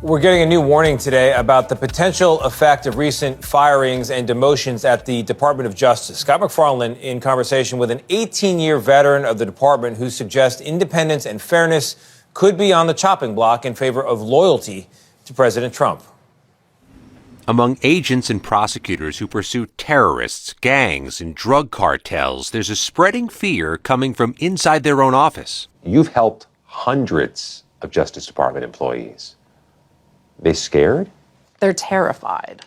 We're getting a new warning today about the potential effect of recent firings and demotions at the Department of Justice. Scott MacFarlane in conversation with an 18-year veteran of the department who suggests independence and fairness could be on the chopping block in favor of loyalty to President Trump. Among agents and prosecutors who pursue terrorists, gangs, and drug cartels, there's a spreading fear coming from inside their own office. You've helped hundreds of Justice Department employees. They scared? They're terrified.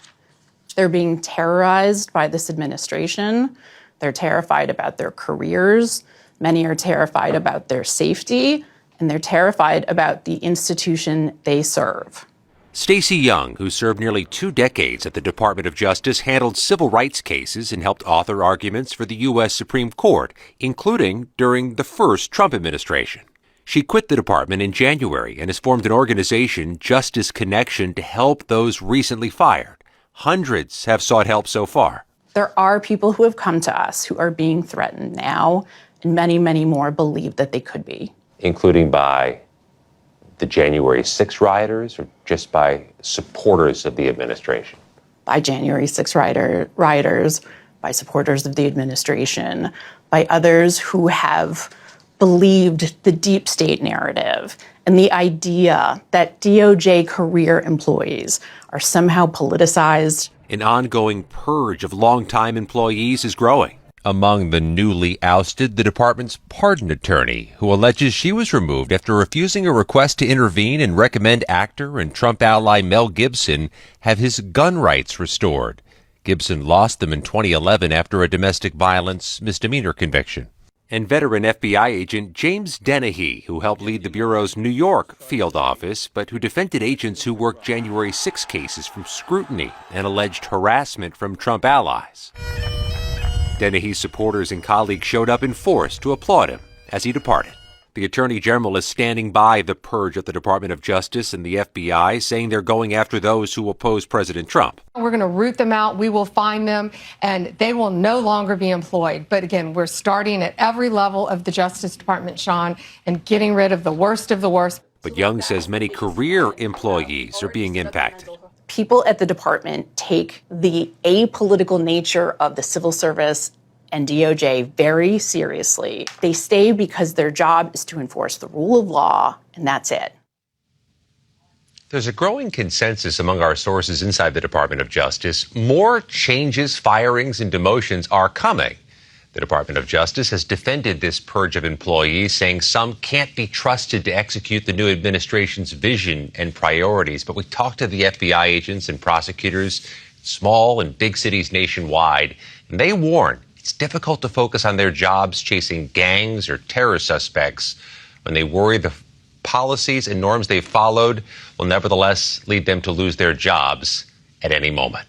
They're being terrorized by this administration. They're terrified about their careers. Many are terrified about their safety, and they're terrified about the institution they serve. Stacey Young, who served nearly 2 decades at the Department of Justice, handled civil rights cases and helped author arguments for the U.S. Supreme Court, including during the first Trump administration. She quit the department in January and has formed an organization, Justice Connection, to help those recently fired. Hundreds have sought help so far. There are people who have come to us who are being threatened now, and many, many more believe that they could be. Including by the January 6 rioters or just by supporters of the administration? By January 6 rioters, by supporters of the administration, by others who have believed the deep state narrative and the idea that DOJ career employees are somehow politicized. An ongoing purge of longtime employees is growing. Among the newly ousted, the department's pardon attorney, who alleges she was removed after refusing a request to intervene and recommend actor and Trump ally Mel Gibson have his gun rights restored. Gibson lost them in 2011 after a domestic violence misdemeanor conviction. And veteran FBI agent James Dennehy, who helped lead the Bureau's New York field office, but who defended agents who worked January 6 cases from scrutiny and alleged harassment from Trump allies. Dennehy's supporters and colleagues showed up in force to applaud him as he departed. The Attorney General is standing by the purge at the Department of Justice and the FBI, saying they're going after those who oppose President Trump. We're going to root them out. We will find them, and they will no longer be employed. But again, we're starting at every level of the Justice Department, Sean, and getting rid of the worst of the worst. But Young says many career employees are being impacted. People at the department take the apolitical nature of the civil service and DOJ very seriously. They stay because their job is to enforce the rule of law, and that's it. There's a growing consensus among our sources inside the Department of Justice. More changes, firings, and demotions are coming. The Department of Justice has defended this purge of employees, saying some can't be trusted to execute the new administration's vision and priorities. But we talked to the FBI agents and prosecutors, small and big cities nationwide, and they warn it's difficult to focus on their jobs chasing gangs or terror suspects when they worry the policies and norms they've followed will nevertheless lead them to lose their jobs at any moment.